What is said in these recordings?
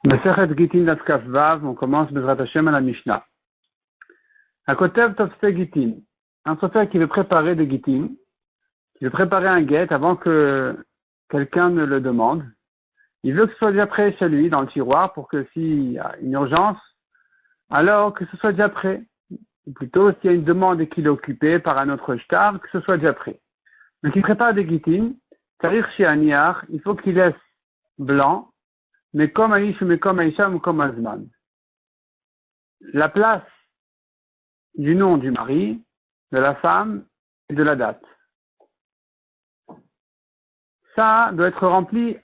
Masechet Gitin Daf Kaf Vav, on commence Bezrat Hashem à la Mishnah. Akotev Tofse Gitin, un sofer qui veut préparer des Gitin, qui veut préparer un guet avant que quelqu'un ne le demande. Il veut que ce soit déjà prêt chez lui, dans le tiroir, pour que s'il y a une urgence, alors que ce soit déjà prêt. Ou plutôt, s'il y a une demande et qu'il est occupé par un autre shtar, que ce soit déjà prêt. Donc il prépare des Gitin, Tarich Shianiar, il faut qu'il laisse blanc, mais comme Aïch, mais comme Aïcha, ou comme Azman. La place du nom du mari, de la femme et de la date. Ça doit être rempli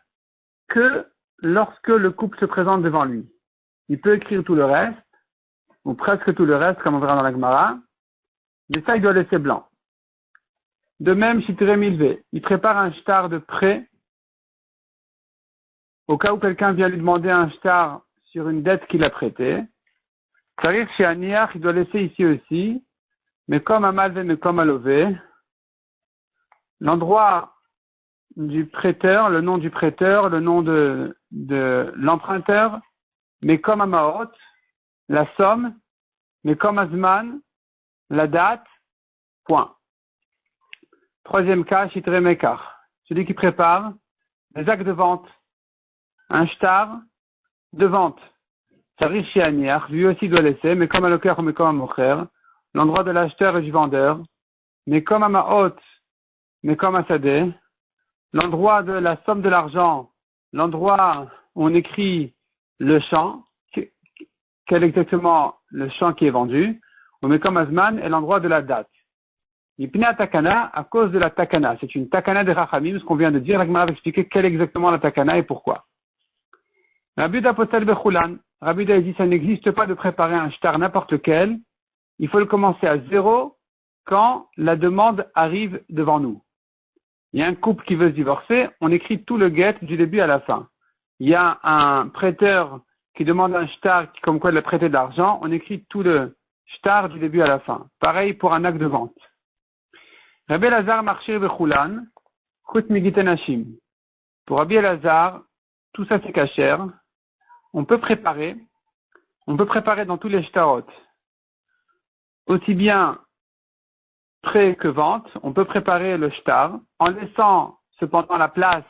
que lorsque le couple se présente devant lui. Il peut écrire tout le reste, ou presque tout le reste, comme on verra dans la Gemara, mais ça, il doit laisser blanc. De même, Shitiré Milvé, il prépare un shtar de prêt, au cas où quelqu'un vient lui demander un shtar sur une dette qu'il a prêtée. C'est-à-dire chez Aniach, il doit laisser ici aussi, mais comme à Malvé, mais comme à Lové, l'endroit du prêteur, le nom du prêteur, le nom de l'emprunteur, mais comme à Maot, la somme, mais comme à Zman, la date, point. Troisième cas, Shitre Mekar, celui qui prépare des actes de vente, un shtar de vente. Sarich Shianiach, lui aussi doit laisser, mais comme à Loker, mais comme à Mocher, l'endroit de l'acheteur et du vendeur, mais comme à Maot, mais comme à Sadeh, l'endroit de la somme de l'argent, l'endroit où on écrit le champ, quel est exactement le champ qui est vendu, ou mais comme Azman est l'endroit de la date. L'ipna takana, à cause de la takana, c'est une takana de Rachamim, ce qu'on vient de dire, la Gemara va expliquer quelle est exactement la takana et pourquoi. Rabbi Yehuda Posel Bechulan, Rabbi Yehuda dit ça n'existe pas de préparer un shtar n'importe lequel, il faut le commencer à zéro quand la demande arrive devant nous. Il y a un couple qui veut se divorcer, on écrit tout le guet du début à la fin. Il y a un prêteur qui demande un shtar comme quoi il a prêté de l'argent, on écrit tout le shtar du début à la fin. Pareil pour un acte de vente. Rabbi Elazar Marchir Bechulan, Chut Migitenashim. Pour Rabbi Elazar, tout ça c'est kasher. On peut préparer dans tous les shtarot, aussi bien prêt que vente, on peut préparer le shtar en laissant cependant la place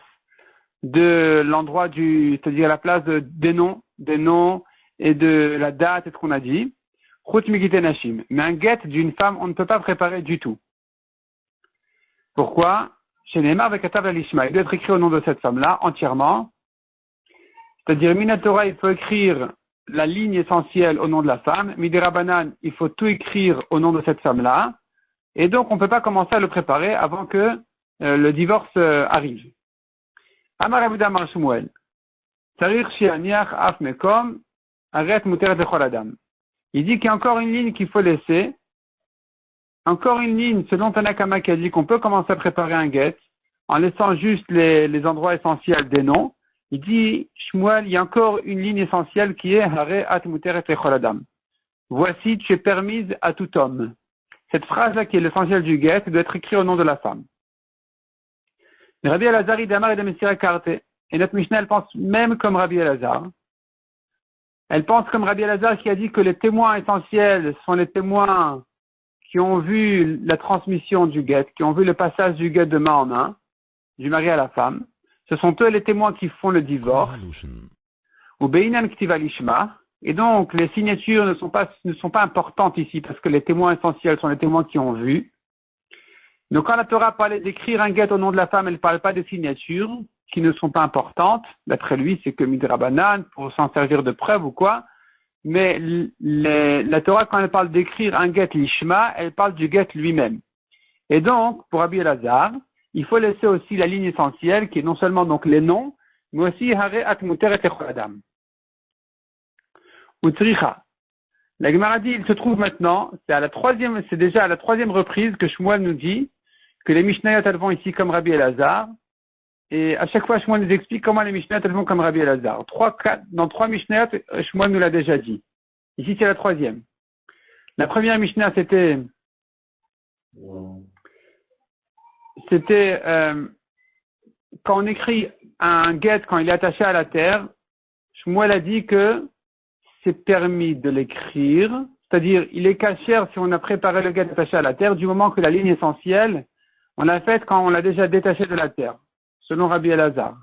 de l'endroit c'est-à-dire la place des noms et de la date et ce qu'on a dit. Chut Migitenashim. Mais un get d'une femme, on ne peut pas préparer du tout. Pourquoi? Chez Neymar avec Atav Alishma, il doit être écrit au nom de cette femme-là entièrement. C'est-à-dire, Minatora, il faut écrire la ligne essentielle au nom de la femme. Midirabanan, il faut tout écrire au nom de cette femme-là. Et donc, on ne peut pas commencer à le préparer avant que le divorce arrive. Amar Abuda Mar Shmuel. Tarir Shianiach Af Mekom, Aret Muteret Lechol Adam. Il dit qu'il y a encore une ligne qu'il faut laisser. Encore une ligne, selon Tanakama qui a dit qu'on peut commencer à préparer un guet en laissant juste les endroits essentiels des noms. Il dit, Shmuel, il y a encore une ligne essentielle qui est Hare at muteret lechol adam. Voici, tu es permise à tout homme. Cette phrase-là, qui est l'essentiel du guet, doit être écrite au nom de la femme. Rabbi Elazar, Idamar et de Messira Karte. Et notre Mishnah, elle pense même comme Rabbi Elazar. Elle pense comme Rabbi Elazar qui a dit que les témoins essentiels sont les témoins qui ont vu la transmission du guet, qui ont vu le passage du guet de main en main, du mari à la femme. Ce sont eux les témoins qui font le divorce. Ou Beinan Ktiva Lishma. Et donc, les signatures ne sont pas importantes ici parce que les témoins essentiels sont les témoins qui ont vu. Donc, quand la Torah parlait d'écrire un guet au nom de la femme, elle ne parle pas des signatures qui ne sont pas importantes. D'après lui, c'est que Midrabanan pour s'en servir de preuve ou quoi. Mais la Torah, quand elle parle d'écrire un guet Lishma, elle parle du guet lui-même. Et donc, pour Rabbi Elazar, il faut laisser aussi la ligne essentielle, qui est non seulement donc les noms, mais aussi Hare at muteret lechol adam. Utricha. La Gemara dit, il se trouve maintenant, c'est déjà à la troisième reprise que Shmuel nous dit que les Mishnayot elles vont ici comme Rabbi Elazar, et à chaque fois Shmuel nous explique comment les Mishnayot elles vont comme Rabbi Elazar. Dans trois Mishnayot, Shmuel nous l'a déjà dit. Ici c'est la troisième. La première Mishnah c'était quand on écrit un guet, quand il est attaché à la terre, Shmuel a dit que c'est permis de l'écrire, c'est-à-dire il est cachère si on a préparé le guet attaché à la terre du moment que la ligne essentielle, on l'a faite quand on l'a déjà détaché de la terre, selon Rabbi Elazar.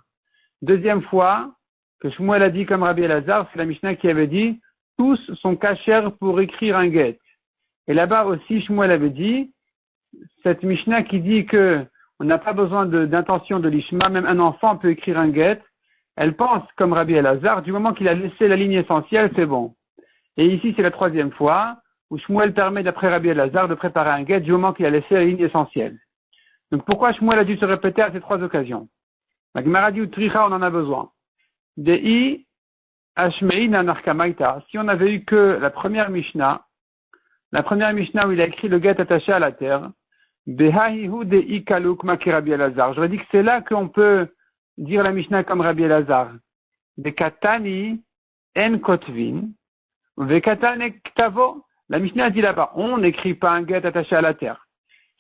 Deuxième fois que Shmuel a dit comme Rabbi Elazar, c'est la Mishnah qui avait dit tous sont cachères pour écrire un guet. Et là-bas aussi Shmuel avait dit, cette Mishnah qui dit que on n'a pas besoin d'intention de l'ishma, même un enfant peut écrire un guet, elle pense comme Rabbi Elazar, du moment qu'il a laissé la ligne essentielle, c'est bon. Et ici, c'est la troisième fois où Shmuel permet, d'après Rabbi Elazar, de préparer un guet du moment qu'il a laissé la ligne essentielle. Donc pourquoi Shmuel a dû se répéter à ces trois occasions? La Gemara dit Utricha, on en a besoin. Dei Ashmeina Narkamaita. Si on avait eu que la première Mishnah où il a écrit le guet attaché à la terre, Behahihu Dei Kaluk Maki Rabbi Elazar. J'aurais dit que c'est là qu'on peut dire la Mishnah comme Rabbi Elazar. Bekatani en kotvin, vekatan ktavo. La Mishnah dit là-bas, on n'écrit pas un guet attaché à la terre.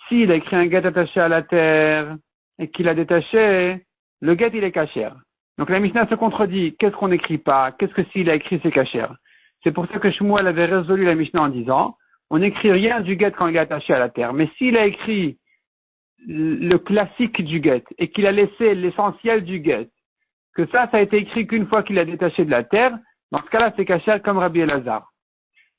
S'il a écrit un guet attaché à la terre et qu'il a détaché, le guet il est cachère. Donc la Mishnah se contredit. Qu'est-ce qu'on n'écrit pas? Qu'est-ce que s'il a écrit c'est cachère? C'est pour ça que Shmuel avait résolu la Mishnah en disant, on n'écrit rien du guet quand il est attaché à la terre. Mais s'il a écrit le classique du guet et qu'il a laissé l'essentiel du guet, que ça a été écrit qu'une fois qu'il a détaché de la terre, dans ce cas-là, c'est cachère comme Rabbi Elazar.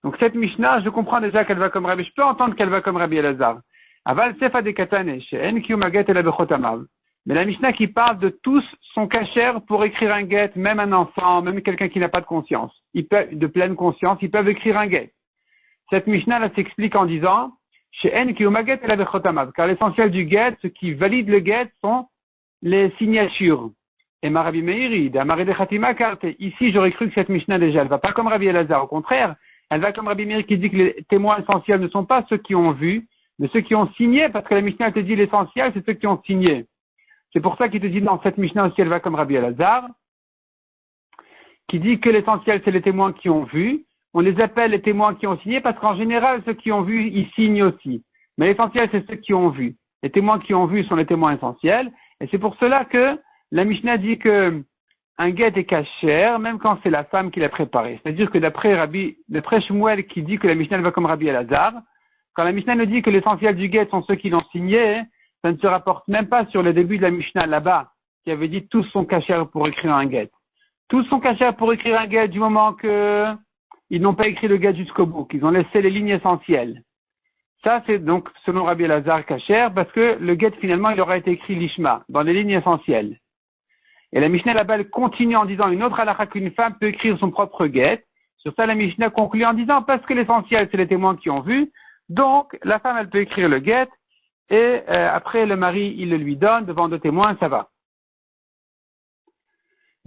Donc cette Mishnah, je comprends déjà qu'elle va comme Rabbi, je peux entendre qu'elle va comme Rabbi Elazar. Aval sefa de katane, she'en kiyumaget el bechotamav. Mais la Mishnah qui parle de tous sont cachères pour écrire un guet, même un enfant, même quelqu'un qui n'a pas de conscience, de pleine conscience, ils peuvent écrire un guet. Cette Mishnah là s'explique en disant car l'essentiel du guet, ce qui valide le guet, sont les signatures. Et ma Rabbi Meiri, ici j'aurais cru que cette Mishnah déjà, elle va pas comme Rabbi Elazar, au contraire, elle va comme Rabbi Meiri qui dit que les témoins essentiels ne sont pas ceux qui ont vu, mais ceux qui ont signé, parce que la Mishnah te dit l'essentiel, c'est ceux qui ont signé. C'est pour ça qu'il te dit dans cette Mishnah aussi, elle va comme Rabbi Elazar, qui dit que l'essentiel c'est les témoins qui ont vu. On les appelle les témoins qui ont signé parce qu'en général, ceux qui ont vu, ils signent aussi. Mais l'essentiel, c'est ceux qui ont vu. Les témoins qui ont vu sont les témoins essentiels. Et c'est pour cela que la Mishnah dit que un guet est cachère, même quand c'est la femme qui l'a préparé. C'est-à-dire que d'après Shmuel qui dit que la Mishnah va comme Rabbi Elazar, quand la Mishnah nous dit que l'essentiel du guet sont ceux qui l'ont signé, ça ne se rapporte même pas sur le début de la Mishnah là-bas, qui avait dit tous sont cachères pour écrire un guet. Tous sont cachères pour écrire un guet du moment que ils n'ont pas écrit le guet jusqu'au bout, qu'ils ont laissé les lignes essentielles. Ça, c'est donc, selon Rabbi Elazar, cachère, parce que le guet, finalement, il aura été écrit l'ishma, dans les lignes essentielles. Et la Mishnah là-bas, elle continue en disant une autre halakha qu'une femme peut écrire son propre guet. Sur ça, la Mishnah conclut en disant, parce que l'essentiel, c'est les témoins qui ont vu, donc, la femme, elle peut écrire le guet, et après, le mari, il le lui donne, devant deux témoins, ça va.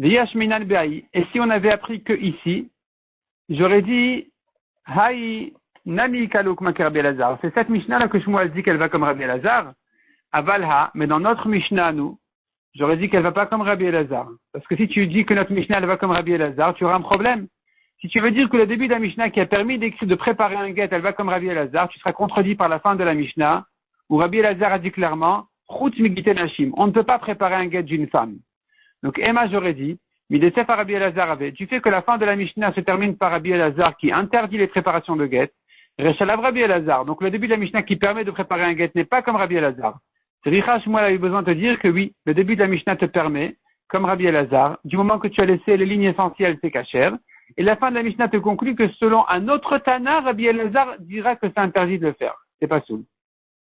Et si on avait appris que ici, j'aurais dit, Haï Nami Kaluk Makar Rabbi Elazar. C'est cette Mishnah-là que Shmuel dit qu'elle va comme Rabbi Elazar. Avalha, mais dans notre Mishnah, nous, j'aurais dit qu'elle va pas comme Rabbi Elazar. Parce que si tu dis que notre Mishnah, elle va comme Rabbi Elazar, tu auras un problème. Si tu veux dire que le début de la Mishnah qui a permis de préparer un guet, elle va comme Rabbi Elazar, tu seras contredit par la fin de la Mishnah, où Rabbi Elazar a dit clairement, Chutz Migite Nashim. On ne peut pas préparer un guet d'une femme. Donc, Emma, j'aurais dit, Midesef à Rabbi Elazar avait. Tu fais que la fin de la Mishnah se termine par Rabbi Elazar qui interdit les préparations de guet. Rechalav Rabbi Elazar. Donc le début de la Mishnah qui permet de préparer un guet n'est pas comme Rabbi Elazar. Richa Shmuel a eu besoin de te dire que oui, le début de la Mishnah te permet, comme Rabbi Elazar, du moment que tu as laissé les lignes essentielles, c'est cachère. Et la fin de la Mishnah te conclut que selon un autre Tana, Rabbi Elazar dira que c'est interdit de le faire. C'est pas soul.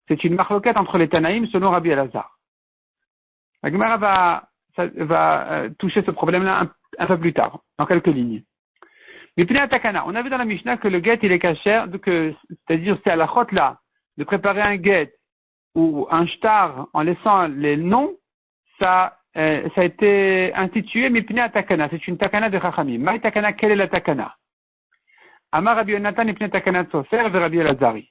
C'est une marloquette entre les Tanaïm selon Rabbi Elazar. La Gemara va toucher ce problème-là un peu plus tard, dans quelques lignes. Mais puis Takana, on a vu dans la Mishnah que le guet il est cachère, c'est-à-dire c'est à la chôte là, de préparer un guet ou un shtar en laissant les noms, ça a été institué, mais puis Takana, c'est une Takana de Chachamim. Maï Takana, quelle est la Takana? Amar Rabbi Yonatan et puis Takana de Sofer et Rabbi Elazari.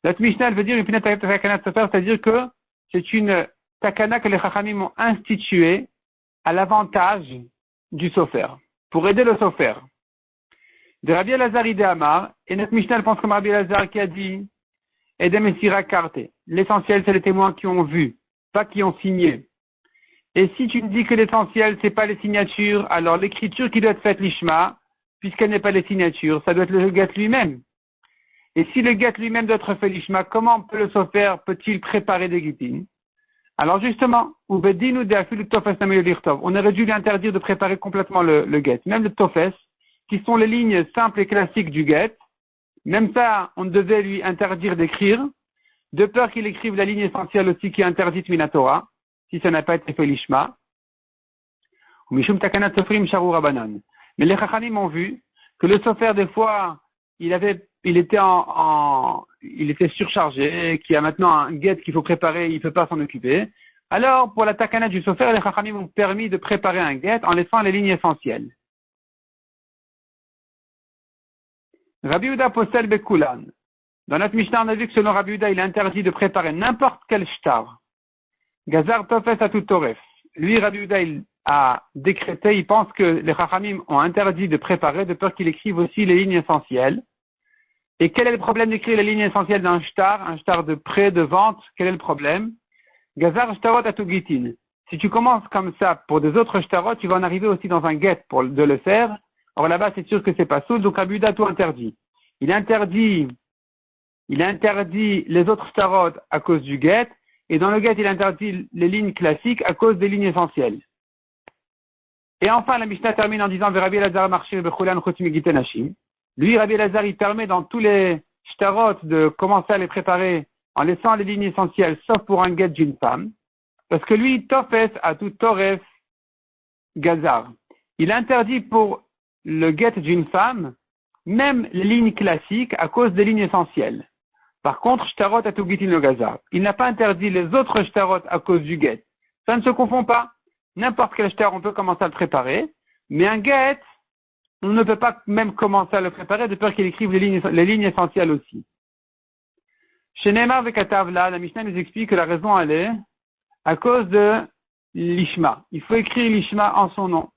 La Mishnah elle veut dire une Takana de Sofer, c'est-à-dire que c'est une Takana que les Chachamim ont instituée à l'avantage du Sofer, pour aider le Sofer. De Rabbi Elazar de Amar, et notre Mishnah pense comme Rabbi Elazar qui a dit, Edem et Sira Karte. L'essentiel, c'est les témoins qui ont vu, pas qui ont signé. Et si tu me dis que l'essentiel, c'est pas les signatures, alors l'écriture qui doit être faite l'ishma, puisqu'elle n'est pas les signatures, ça doit être le get lui-même. Et si le get lui-même doit être fait l'ishma, comment le sofer peut-il préparer des gittin? Alors justement, on aurait dû lui interdire de préparer complètement le get. Même le tofes, qui sont les lignes simples et classiques du get, même ça, on devait lui interdire d'écrire, de peur qu'il écrive la ligne essentielle aussi qui est interdite minatora, si ça n'a pas été fait l'ishma. Mais les chachamim ont vu que le sofer, des fois, il était surchargé, qu'il y a maintenant un get qu'il faut préparer, il ne peut pas s'en occuper. Alors, pour la takana du sofer, les chachamim ont permis de préparer un get en laissant les lignes essentielles. Rabbi Yehuda posel bekulan. Dans notre Mishnah, on a vu que selon Rabbi Yehuda, il est interdit de préparer n'importe quel shtar. Gazar tofes à tout toref. Lui, Rabbi Yehuda, il a décrété, il pense que les chachamim ont interdit de préparer de peur qu'il écrive aussi les lignes essentielles. Et quel est le problème d'écrire les lignes essentielles d'un shtar, un shtar de prêt, de vente? Quel est le problème? Gazar shtarot atugitin. Si tu commences comme ça pour des autres shtarot, tu vas en arriver aussi dans un get de le faire. Or là-bas, c'est sûr que c'est pas soul, donc Rabbi Yehuda tout interdit. Il interdit les autres shtarot à cause du get, et dans le get, il interdit les lignes classiques à cause des lignes essentielles. Et enfin, la Mishnah termine en disant Rabbi Elazar marché bechulan chutz migiten hashim. Lui, Rabbi Elazar, il permet dans tous les shtarot de commencer à les préparer en laissant les lignes essentielles, sauf pour un get d'une femme. Parce que lui, tofes a tout toref gazar. Il interdit pour le get d'une femme, même les lignes classiques, à cause des lignes essentielles. Par contre, shtarot a tout gitin le gazar. Il n'a pas interdit les autres shtarot à cause du get. Ça ne se confond pas. N'importe quel shtar, on peut commencer à le préparer, mais un get, on ne peut pas même commencer à le préparer de peur qu'il écrive les lignes essentielles aussi. Chez Neymar Vekatavla, la Mishnah nous explique que la raison elle est à cause de l'ishma. Il faut écrire l'ishma en son nom.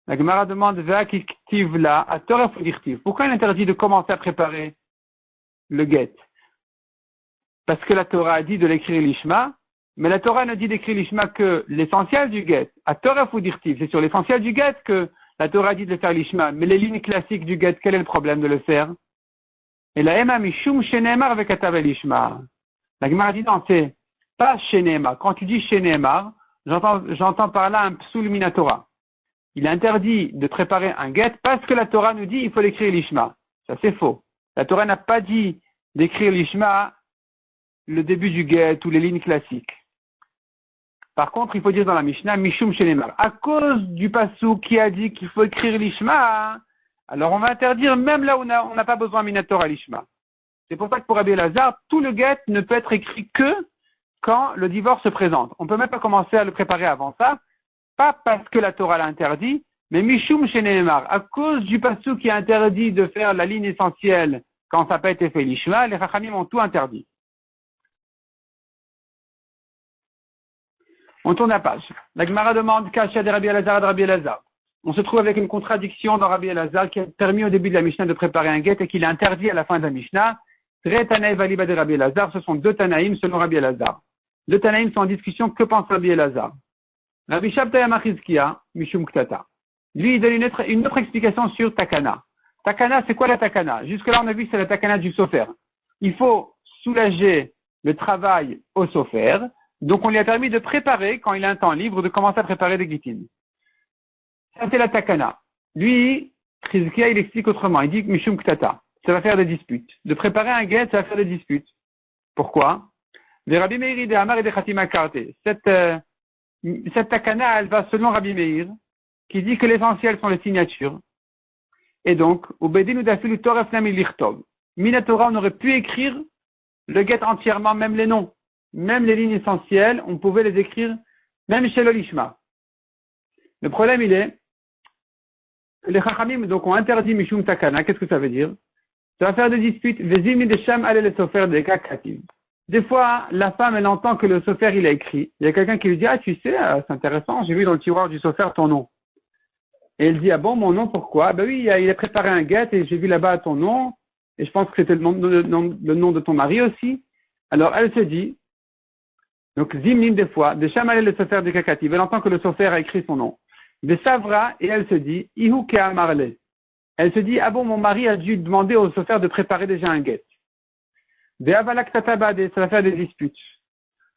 La Gemara demande Vekaktivla à Torah Fudirtiv. Pourquoi il interdit de commencer à préparer le get? Parce que la Torah a dit de l'écrire l'ishma, mais la Torah ne dit d'écrire l'ishma que l'essentiel du get. À Torah Fudirtiv, c'est sur l'essentiel du get que la Torah dit de faire l'ishma, mais les lignes classiques du get, quel est le problème de le faire? Et la Ema Mishum Shenemar avec Atavel Ishma. La Gemara dit non, c'est pas Shenemar. Quand tu dis Shenemar, j'entends par là un psoul minatora. Il est interdit de préparer un get parce que la Torah nous dit il faut l'écrire l'ishma. Ça c'est faux. La Torah n'a pas dit d'écrire l'ishma le début du get ou les lignes classiques. Par contre, il faut dire dans la Mishnah, Mishum Shenemar. À cause du passou qui a dit qu'il faut écrire l'ishma, alors on va interdire même là où on n'a pas besoin minatora l'ishma. C'est pour ça que pour Rabbi Elazar, tout le get ne peut être écrit que quand le divorce se présente. On ne peut même pas commencer à le préparer avant ça, pas parce que la Torah l'a interdit, mais Mishum Shenemar. À cause du passou qui a interdit de faire la ligne essentielle quand ça n'a pas été fait l'ishma, les Chachamim ont tout interdit. On tourne la page. La Gemara demande Kasha de Rabbi Elazar à Rabbi Elazar. On se trouve avec une contradiction dans Rabbi Elazar qui a permis au début de la Mishnah de préparer un get et qu'il a interdit à la fin de la Mishnah. Tre Tanaï Valiba de Rabbi Elazar, ce sont deux Tanaïm selon Rabbi Elazar. Deux Tanaïm sont en discussion, que pense Rabbi Elazar? Rabbi Shabtai Amachizkia, Mishum Ktata. Lui, il donne une autre explication sur Takana. Takana, c'est quoi la Takana? Jusque-là, on a vu que c'est la Takana du Sofer. Il faut soulager le travail au Sofer. Donc, on lui a permis de préparer, quand il a un temps libre, de commencer à préparer des guitines. Ça, c'est la takana. Lui, Chizkia, il explique autrement. Il dit que Mishum Ktata, ça va faire des disputes. De préparer un get, ça va faire des disputes. Pourquoi? Des Rabbi Meir, des Amar et des Khatima Karte. Cette takana, elle va selon Rabbi Meir, qui dit que l'essentiel sont les signatures. Et donc, au Bedin ou d'Afilu Torah Fnami Lichtov. Minatora, on aurait pu écrire le get entièrement, même les noms. Même les lignes essentielles, on pouvait les écrire, même chez l'Olishma. Le problème, il est, les Chachamim, donc, ont interdit Mishum Takana. Qu'est-ce que ça veut dire? Ça va faire des disputes. Vezimi de Sham ale le sofer de Kakativ. Des fois, la femme, elle entend que le sofer, il a écrit. Il y a quelqu'un qui lui dit, ah, tu sais, c'est intéressant, j'ai vu dans le tiroir du sofer ton nom. Et elle dit, ah bon, mon nom, pourquoi? Ben oui, il a préparé un get et j'ai vu là-bas ton nom. Et je pense que c'était le nom de ton mari aussi. Alors, elle se dit, Donc, zimnin des fois, de chamalé le sofer de kakativ, elle entend que le sofer a écrit son nom. De savra, et elle se dit, ihu ke amarle. Elle se dit, ah bon, mon mari a dû demander au sofer de préparer déjà un guet. De avalak tatabade, ça va faire des disputes.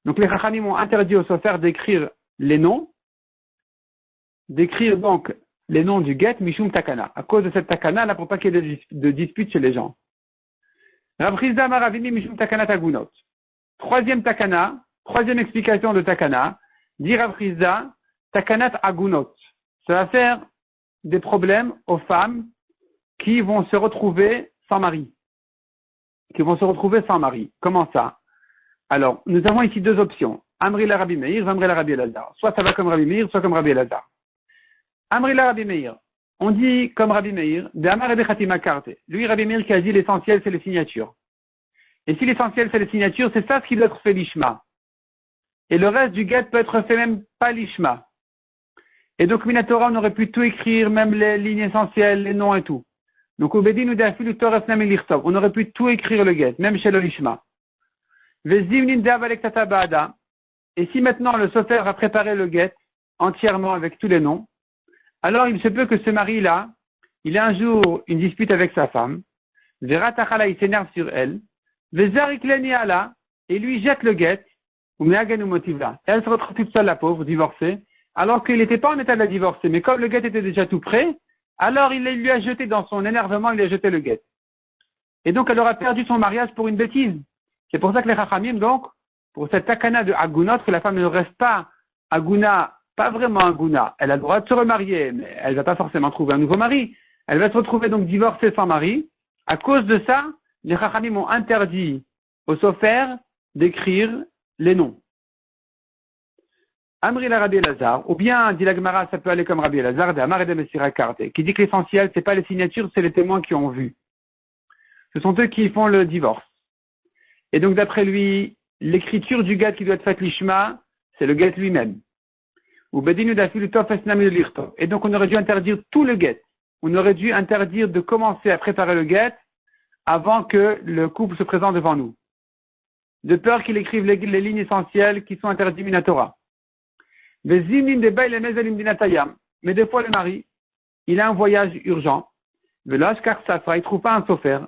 Donc, les chachamim ont interdit au sofer d'écrire les noms, d'écrire donc les noms du guet, mishum takana. À cause de cette takana, là, pour pas qu'il y ait de disputes chez les gens. Rav Chizda maravimi mishum takana tagunot. Troisième takana, troisième explication de takana, dit Rav Chizda, takanat agunot. Ça va faire des problèmes aux femmes qui vont se retrouver sans mari. Comment ça? Alors, nous avons ici deux options. Amri la Rabbi Meir, Amri la Rabbi Elazar. Soit ça va comme Rabbi Meir, soit comme Rabbi Elazar. Amri la Rabbi Meir. On dit comme Rabbi Meir, de Amar Ebe Khatima Karte. Lui, Rabbi Meir qui a dit l'essentiel, c'est les signatures. Et si l'essentiel, c'est les signatures, c'est ça ce qui doit être fait l'ishma. Et le reste du guet peut être fait même pas l'ishma. Et donc, Minatora, on aurait pu tout écrire, même les lignes essentielles, les noms et tout. Donc, on aurait pu tout écrire le guet, même chez le l'ishma. Et si maintenant le sofer a préparé le guet entièrement avec tous les noms, alors il se peut que ce mari-là, il a un jour une dispute avec sa femme, Vera Tachala, il s'énerve sur elle, et lui jette le guet, elle se retrouve toute seule, la pauvre, divorcée, alors qu'il n'était pas en état de la divorcer, mais comme le guet était déjà tout prêt, alors il lui a jeté dans son énervement, il lui a jeté le guet. Et donc elle aura perdu son mariage pour une bêtise. C'est pour ça que les Chachamim, donc, pour cette takana de Agunot, que la femme ne reste pas Aguna, pas vraiment Aguna. Elle a le droit de se remarier, mais elle ne va pas forcément trouver un nouveau mari. Elle va se retrouver donc divorcée sans mari. À cause de ça, les Chachamim ont interdit au sofer d'écrire les noms. Amri la Rabbi Elazar, ou bien, dit la Gemara, ça peut aller comme Rabbi Elazar, de Amar et de Messira Karte, qui dit que l'essentiel, c'est pas les signatures, c'est les témoins qui ont vu. Ce sont eux qui font le divorce. Et donc, d'après lui, l'écriture du guet qui doit être faite l'ishma, c'est le guet lui-même. Et donc, on aurait dû interdire tout le guet. On aurait dû interdire de commencer à préparer le guet avant que le couple se présente devant nous. De peur qu'il écrive les lignes essentielles qui sont interdites minatora. Mais des fois, le mari, il a un voyage urgent. Il ne trouve pas un sofer.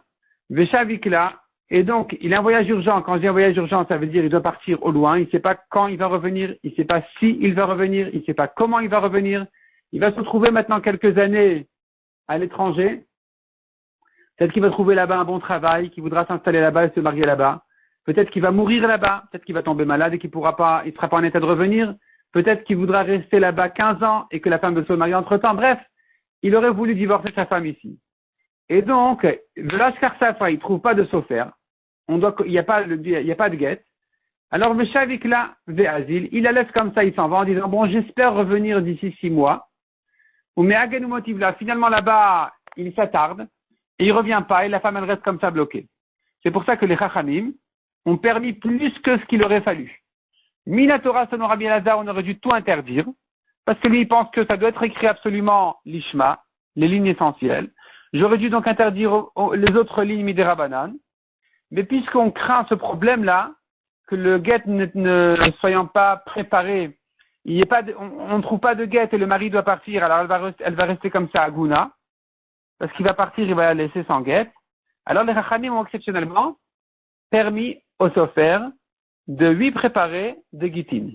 Et donc, il a un voyage urgent. Quand je dis un voyage urgent, ça veut dire qu'il doit partir au loin. Il ne sait pas quand il va revenir. Il ne sait pas si il va revenir. Il ne sait pas comment il va revenir. Il va se retrouver maintenant quelques années à l'étranger. Peut-être qu'il va trouver là-bas un bon travail, qu'il voudra s'installer là-bas et se marier là-bas. Peut-être qu'il va mourir là-bas. Peut-être qu'il va tomber malade et qu'il ne sera pas en état de revenir. Peut-être qu'il voudra rester là-bas 15 ans et que la femme veut se marier entre-temps. Bref, il aurait voulu divorcer sa femme ici. Et donc, il ne trouve pas de sofer. Il n'y a pas de guet. Alors, Veshavikla Ve'azil, il la laisse comme ça, il s'en va en disant, bon, j'espère revenir d'ici 6 mois. Ou Me'agenu Motivla, finalement là-bas, il s'attarde, et il revient pas, et la femme, elle reste comme ça bloquée. C'est pour ça que les Chachamim ont permis plus que ce qu'il aurait fallu. Minatora, selon Rabbi Elazar, on aurait dû tout interdire, parce que lui, il pense que ça doit être écrit absolument l'ishma, les lignes essentielles. J'aurais dû donc interdire les autres lignes midérabanan. Mais puisqu'on craint ce problème-là, que le guet ne soyant pas préparé, on ne trouve pas de guet et le mari doit partir, alors elle va rester comme ça à Gouna, parce qu'il va partir, il va la laisser sans guet. Alors les Chachamim ont exceptionnellement permis au sofer de lui préparer des guitines,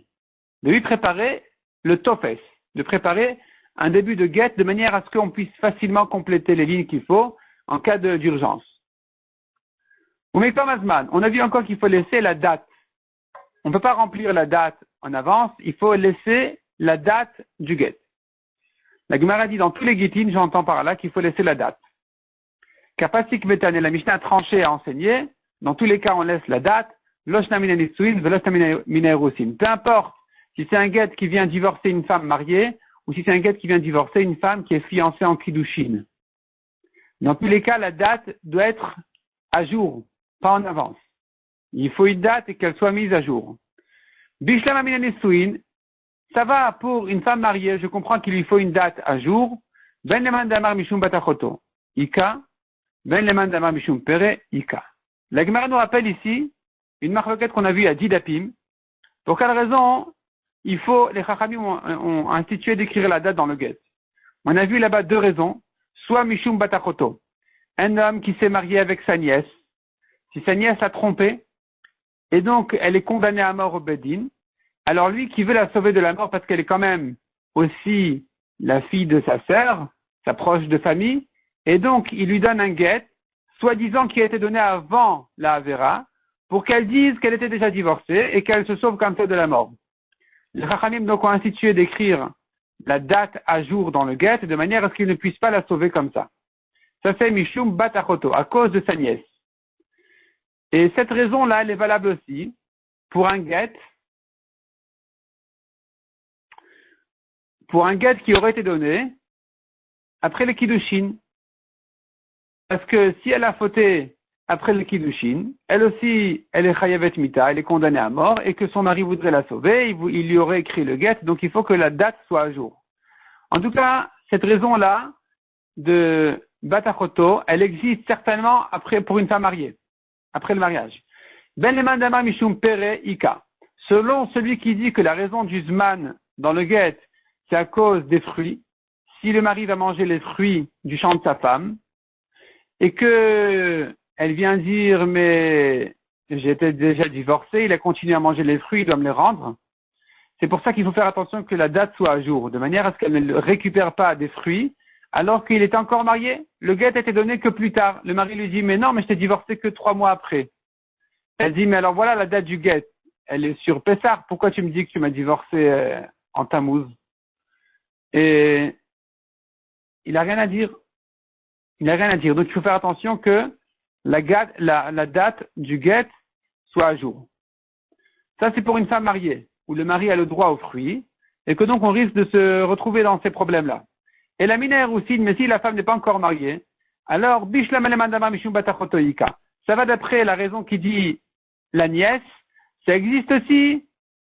de lui préparer le tofes, de préparer un début de guet de manière à ce qu'on puisse facilement compléter les lignes qu'il faut en cas d'urgence. On a vu encore qu'il faut laisser la date. On ne peut pas remplir la date en avance, il faut laisser la date du guet. La Gemara dit dans tous les guitines, j'entends par là qu'il faut laisser la date. Kapasik Betane, la Mishnah a tranché à enseigner, dans tous les cas on laisse la date, Loshna mina nisuin, veloshna mina erusin. Peu importe si c'est un guet qui vient divorcer une femme mariée, ou si c'est un guet qui vient divorcer une femme qui est fiancée en Kiddushin. Dans tous les cas, la date doit être à jour, pas en avance. Il faut une date et qu'elle soit mise à jour. Bishlam amina nisuin, ça va pour une femme mariée, je comprends qu'il lui faut une date à jour. Ben leman damar mishum batachoto, ika. Ben leman damar mishum pere, ika. La Gemara nous rappelle ici une marloquette qu'on a vue à Didapim, Pour quelle raison les Chachamim ont institué d'écrire la date dans le guet? On a vu là-bas deux raisons. Soit Mishum Batachoto, un homme qui s'est marié avec sa nièce. Si sa nièce a trompé, et donc elle est condamnée à mort au Bedin, alors lui qui veut la sauver de la mort parce qu'elle est quand même aussi la fille de sa sœur, sa proche de famille, et donc il lui donne un guet, soi-disant qui a été donné avant la Havera, pour qu'elle dise qu'elle était déjà divorcée et qu'elle se sauve comme ça de la mort. Les Chachamim donc ont institué d'écrire la date à jour dans le guet de manière à ce qu'il ne puisse pas la sauver comme ça. Ça c'est Mishum Batachoto, à cause de sa nièce. Et cette raison-là, elle est valable aussi pour un guet qui aurait été donné après le Kiddushin. Parce que si elle a fauté après le Kiddushin, elle aussi, elle est Chayavet Mita, elle est condamnée à mort, et que son mari voudrait la sauver, il lui aurait écrit le guet, donc il faut que la date soit à jour. En tout cas, cette raison-là de Batachoto, elle existe certainement pour une femme mariée, après le mariage. Ben leman damar mishum pere ika. Selon celui qui dit que la raison du zman dans le guet, c'est à cause des fruits, si le mari va manger les fruits du champ de sa femme, et que elle vient dire, mais j'étais déjà divorcée, il a continué à manger les fruits, il doit me les rendre. C'est pour ça qu'il faut faire attention que la date soit à jour, de manière à ce qu'elle ne récupère pas des fruits, alors qu'il est encore marié. Le guet a été donné que plus tard. Le mari lui dit, mais non, mais je t'ai divorcé que 3 mois après. Elle dit, mais alors voilà la date du guet. Elle est sur Pessah. Pourquoi tu me dis que tu m'as divorcé en Tammuz? Et il n'a rien à dire. Il n'a rien à dire. Donc il faut faire attention que la date du guet soit à jour. Ça c'est pour une femme mariée, où le mari a le droit aux fruits, et que donc on risque de se retrouver dans ces problèmes-là. Et la minère aussi, mais si la femme n'est pas encore mariée, alors Bishlam Alemandama Mishum Batachotoïka. Ça va d'après la raison qui dit la nièce, ça existe aussi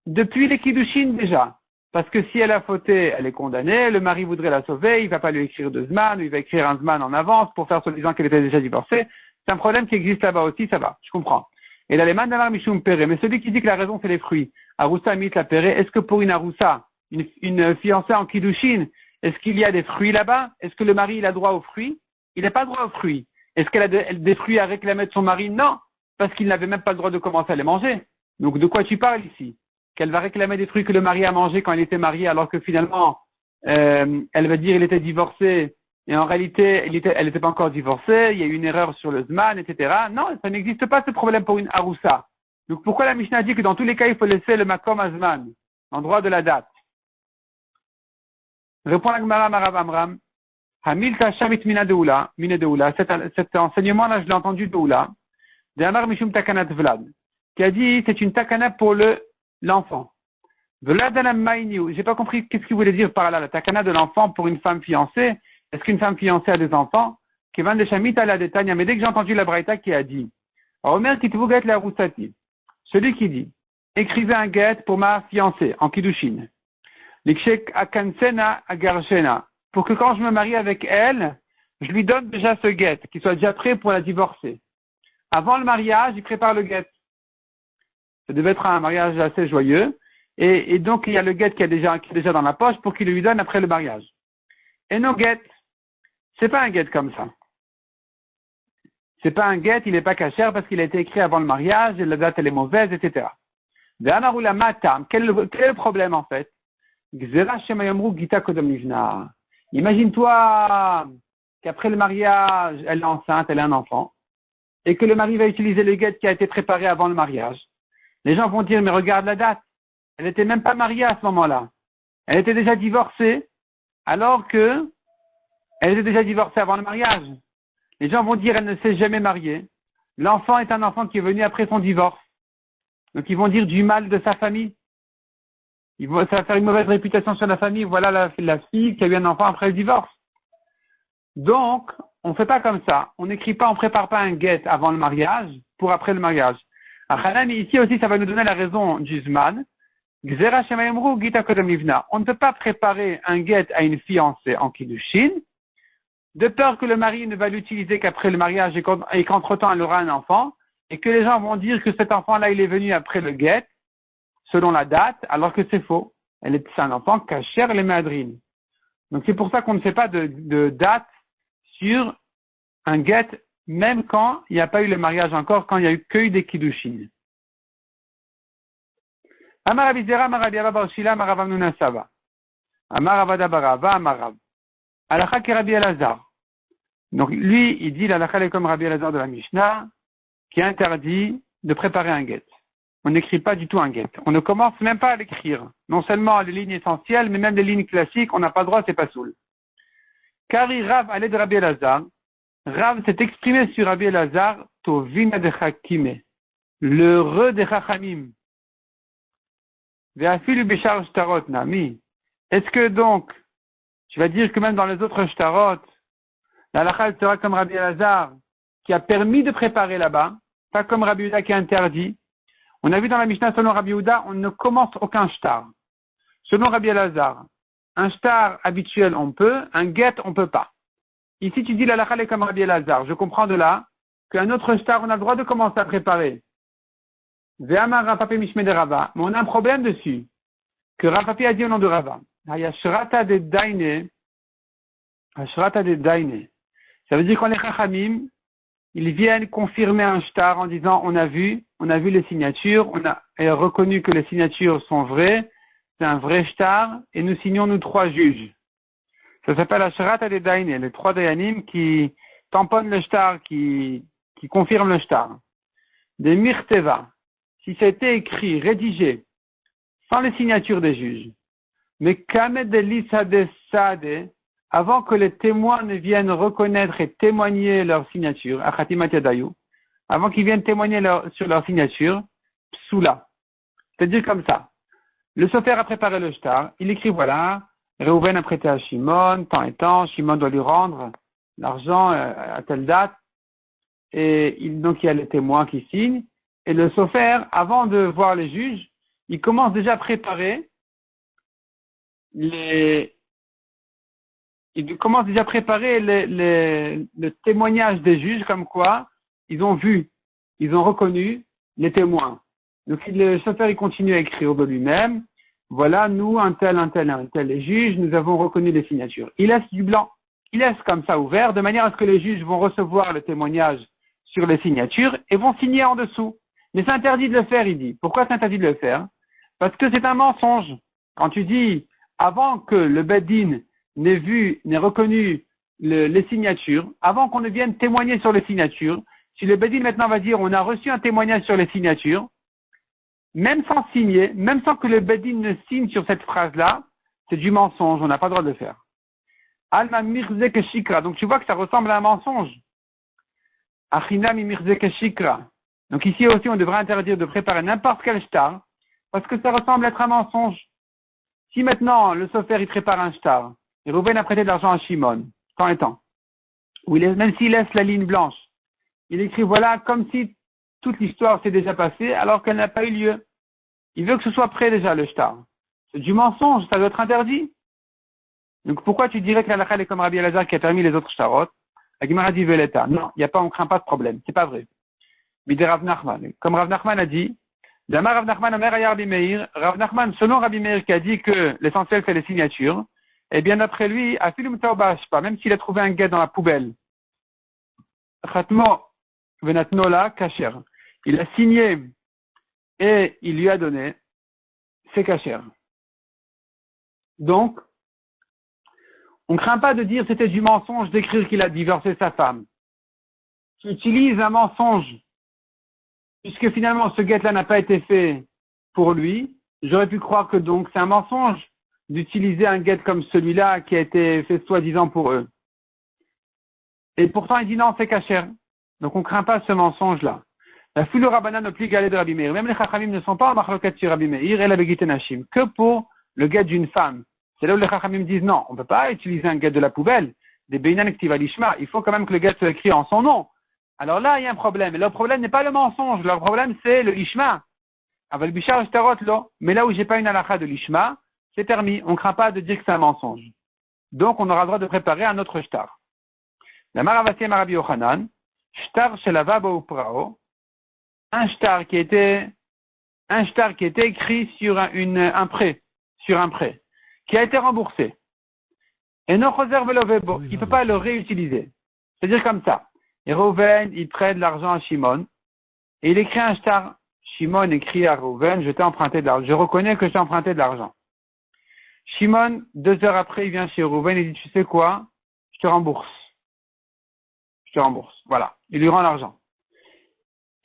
depuis les Kiddushin déjà. Parce que si elle a fauté, elle est condamnée, le mari voudrait la sauver, il va pas lui écrire de Zman, ou il va écrire un Zman en avance pour faire soi-disant qu'elle était déjà divorcée. C'est un problème qui existe là-bas aussi, ça va, je comprends. Et là, les mandamar mishum pere, mais celui qui dit que la raison c'est les fruits, Aroussa mit la pere, est-ce que pour une Aroussa, une fiancée en Kiddushin, est-ce qu'il y a des fruits là-bas? Est-ce que le mari il a droit aux fruits? Il n'a pas droit aux fruits. Est-ce qu'elle a des fruits à réclamer de son mari? Non, parce qu'il n'avait même pas le droit de commencer à les manger. Donc de quoi tu parles ici? Qu'elle va réclamer des fruits que le mari a mangés quand il était marié, alors que finalement, elle va dire qu'il était divorcé, et en réalité, elle n'était pas encore divorcée, il y a eu une erreur sur le Zman, etc. Non, ça n'existe pas ce problème pour une Aroussa. Donc pourquoi la Mishnah dit que dans tous les cas, il faut laisser le Makom Azman, l'endroit de la date? Répond la Gemara Marav Amram. Hamil Tashamit Mina Deula. Cet enseignement-là, je l'ai entendu Deula. De Amar Mishum Takanat Vlad. Qui a dit, c'est une takana pour l'enfant. Vlad Alamaïniou. J'ai pas compris qu'est-ce qu'il voulait dire par là, la takana de l'enfant pour une femme fiancée. Est-ce qu'une femme fiancée a des enfants? Kevan de Shamit ala de Tanya. Mais dès que j'ai entendu la Braïta qui a dit, Omer Kitvugat la Roussati. Celui qui dit, écrivez un guet pour ma fiancée, en Kiddushin. L'ikshek akansena agarshena. Pour que quand je me marie avec elle, je lui donne déjà ce guet, qu'il soit déjà prêt pour la divorcer. Avant le mariage, il prépare le guet. Ça devait être un mariage assez joyeux. Et donc, il y a le guet qui est déjà dans la poche pour qu'il lui donne après le mariage. Et nos guet, c'est pas un guet comme ça. C'est pas un guet, il n'est pas cachère parce qu'il a été écrit avant le mariage et la date elle est mauvaise, etc. Quel est le problème en fait? Imagine-toi qu'après le mariage, elle est enceinte, elle a un enfant, et que le mari va utiliser le guet qui a été préparé avant le mariage. Les gens vont dire, mais regarde la date. Elle n'était même pas mariée à ce moment-là. Elle était déjà divorcée, alors que elle était déjà divorcée avant le mariage. Les gens vont dire, elle ne s'est jamais mariée. L'enfant est un enfant qui est venu après son divorce. Donc ils vont dire du mal de sa famille. Ça va faire une mauvaise réputation sur la famille. Voilà la fille qui a eu un enfant après le divorce. Donc, on ne fait pas comme ça. On n'écrit pas, on ne prépare pas un guet avant le mariage pour après le mariage. Ici aussi, ça va nous donner la raison du Zman. On ne peut pas préparer un guet à une fiancée en Kiddushin, de peur que le mari ne va l'utiliser qu'après le mariage et qu'entre-temps elle aura un enfant, et que les gens vont dire que cet enfant-là, il est venu après le guet, selon la date, alors que c'est faux. C'est un enfant kasher les madrines. Donc c'est pour ça qu'on ne fait pas de date sur un get, même quand il n'y a pas eu le mariage encore, quand il n'y a eu que des kiddushin. Amar Abizera, Amar Abiaba Barshila, Amar Rav Amnuna Saba. Amar Avada Barava, Amar Rav. Alakha ki Rabbi Elazar. Donc lui, il dit l'alakha est comme Rabbi Elazar de la Mishnah, qui interdit de préparer un get. On n'écrit pas du tout un get. On ne commence même pas à l'écrire. Non seulement les lignes essentielles, mais même les lignes classiques, on n'a pas le droit, c'est pas soul. Kari Rav allait de Rabbi Elazar. Rav s'est exprimé sur Rabbi Elazar, Tovina de Chakime, l'heureux des Chachamim. Ve'afilu b'shar shtarot nami. Est-ce que donc, tu vas dire que même dans les autres shtarot, la halakha sera comme Rabbi Elazar, qui a permis de préparer là-bas, pas comme Rabbi Yehuda qui a interdit. On a vu dans la Mishnah, selon Rabbi Yehuda, on ne commence aucun shtar. Selon Rabbi Elazar, un shtar habituel on peut, un get on peut pas. Ici tu dis la halakha est comme Rabbi Elazar. Je comprends de là qu'un autre shtar on a le droit de commencer à préparer. Ve'amar Rav Papi mishmei de Rava, mais on a un problème dessus, que Rav Papi a dit au nom de Rava. Ashrata de daine. Ça veut dire quand les Chachamim, ils viennent confirmer un shtar en disant on a vu les signatures, on a reconnu que les signatures sont vraies, c'est un vrai shtar, et nous signons nous trois juges. Ça s'appelle Ashrata de daine, les trois dayanim qui tamponnent le shtar, qui confirment le shtar. Des mirteva. Si ça a été écrit, rédigé, sans les signatures des juges, mais kamed de sade, avant que les témoins ne viennent reconnaître et témoigner leur signature, achatimat yadayou, avant qu'ils viennent témoigner sur leur signature, psoula. C'est-à-dire comme ça. Le sofer a préparé le shtar, il écrit voilà, Réhouven a prêté à Shimon, temps et temps, Shimon doit lui rendre l'argent à telle date, et donc il y a les témoins qui signent, et le sofer, avant de voir les juges, il commence déjà à préparer le témoignage des juges, comme quoi ils ont reconnu les témoins. Donc le sofer il continue à écrire de lui-même, voilà, nous, un tel, les juges, nous avons reconnu les signatures. Il laisse du blanc, il laisse comme ça ouvert, de manière à ce que les juges vont recevoir le témoignage sur les signatures et vont signer en dessous. Mais c'est interdit de le faire, il dit. Pourquoi c'est interdit de le faire? Parce que c'est un mensonge. Quand tu dis, avant que le Beddin n'ait reconnu les signatures, avant qu'on ne vienne témoigner sur les signatures, si le Beddin maintenant va dire, on a reçu un témoignage sur les signatures, même sans signer, même sans que le Beddin ne signe sur cette phrase-là, c'est du mensonge, on n'a pas le droit de le faire. Alma mirze keshikra. Donc tu vois que ça ressemble à un mensonge. Achina mi mirze keshikra. Donc ici aussi, on devrait interdire de préparer n'importe quel shtar, parce que ça ressemble à être un mensonge. Si maintenant, le sofer, il prépare un shtar, et Reuven a prêté de l'argent à Shimon, temps et temps, même s'il laisse la ligne blanche, il écrit voilà, comme si toute l'histoire s'est déjà passée, alors qu'elle n'a pas eu lieu. Il veut que ce soit prêt déjà, le shtar. C'est du mensonge, ça doit être interdit. Donc pourquoi tu dirais que la halakha est comme Rabbi Elazar qui a permis les autres shtarot? La Gemara dit Veleta. Non, on craint pas de problème, c'est pas vrai. Mais Rav Nachman. Comme Rav Nachman a dit, Damar Rav Nachman Omer Aya Rabbi Meir, Rav Nachman, selon Rabbi Meir qui a dit que l'essentiel c'est les signatures, eh bien d'après lui, Afilum Taobash, pas, même s'il a trouvé un guet dans la poubelle, Chatmo Venatnola Kacher, il a signé et il lui a donné, c'est Kacher. Donc, on ne craint pas de dire c'était du mensonge d'écrire qu'il a divorcé sa femme. Tu utilises un mensonge puisque finalement ce guet-là n'a pas été fait pour lui, j'aurais pu croire que donc c'est un mensonge d'utiliser un guet comme celui-là qui a été fait soi-disant pour eux. Et pourtant il dit non, c'est kasher. Donc on ne craint pas ce mensonge-là. La foule Rabbanan ne plus galée de Rabbi Meir. Même les Chachamim ne sont pas en machloket sur Rabbi Meir et la Begite Nashim, que pour le guet d'une femme. C'est là où les Chachamim disent non, on ne peut pas utiliser un guet de la poubelle, des Beinan Ktiva Lishma, il faut quand même que le guet soit écrit en son nom. Alors là, il y a un problème. Et le problème n'est pas le mensonge. Le problème, c'est le lishma. Avec Bishar Shtarot, là. Mais là où j'ai pas une halakha de lishma, c'est permis. On ne craint pas de dire que c'est un mensonge. Donc, on aura le droit de préparer un autre shtar. La Maravasi Marabi Yochanan, shtar shelava bo prao, un shtar qui était un shtar qui était écrit sur un prêt, qui a été remboursé. Et non choser velo vebo, il ne peut pas le réutiliser. C'est-à-dire comme ça. Et Reuven, il prête de l'argent à Shimon, et il écrit un shtar. Shimon écrit à Reuven, je t'ai emprunté de l'argent. Je reconnais que je t'ai emprunté de l'argent. Shimon, 2 heures après, il vient chez Reuven et dit, tu sais quoi? Je te rembourse. Voilà. Il lui rend l'argent.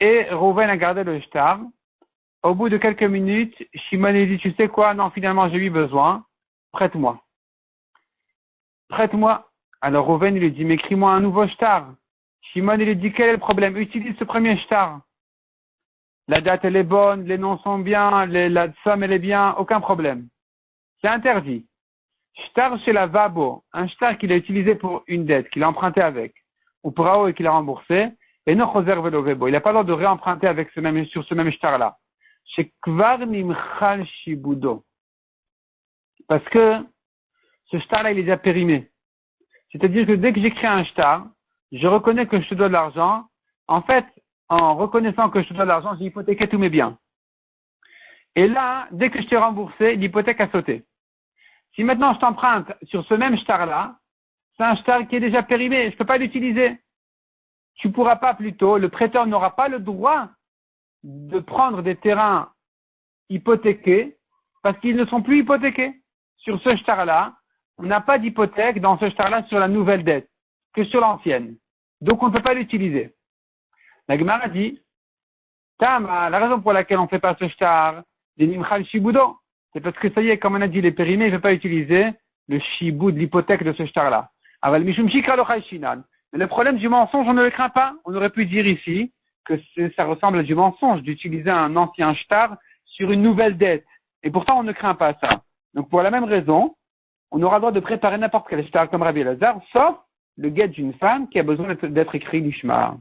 Et Reuven a gardé le shtar. Au bout de quelques minutes, Shimon lui dit, tu sais quoi? Non, finalement, j'ai eu besoin. Prête-moi. Alors Reuven lui dit, mais écris-moi un nouveau shtar. Shimon lui dit, quel est le problème? Utilise ce premier shtar. La date, elle est bonne, les noms sont bien, la somme, elle est bien, aucun problème. C'est interdit. Shtar chez la Vabo, un shtar qu'il a utilisé pour une dette, qu'il a emprunté avec, ou pour AO et qu'il a remboursé, et non choser velo vebo. Il n'a pas le droit de réemprunter avec sur ce même shtar-là. Chez Kvar Nimchal Shibudo. Parce que ce shtar-là, il est déjà périmé. C'est-à-dire que dès que j'écris un shtar, je reconnais que je te dois de l'argent. En fait, en reconnaissant que je te dois de l'argent, j'ai hypothéqué tous mes biens. Et là, dès que je t'ai remboursé, l'hypothèque a sauté. Si maintenant je t'emprunte sur ce même shtar-là, c'est un shtar qui est déjà périmé, je ne peux pas l'utiliser. Tu pourras pas plutôt, le prêteur n'aura pas le droit de prendre des terrains hypothéqués parce qu'ils ne sont plus hypothéqués. Sur ce shtar-là, on n'a pas d'hypothèque dans ce shtar-là sur la nouvelle dette que sur l'ancienne. Donc on ne peut pas l'utiliser. La Gemara dit, Tama, la raison pour laquelle on ne fait pas ce shtar, des nimchal shibudo, c'est parce que ça y est, comme on a dit, il est périmé, il ne veut pas utiliser le shibud, l'hypothèque de ce shtar-là. Aval mishum shikra lo shinan. Mais le problème du mensonge, on ne le craint pas. On aurait pu dire ici que ça ressemble à du mensonge d'utiliser un ancien shtar sur une nouvelle dette. Et pourtant, on ne craint pas ça. Donc, pour la même raison, on aura le droit de préparer n'importe quel shtar comme Rabbi Elazar, sauf le guet d'une femme qui a besoin d'être écrit l'ishma.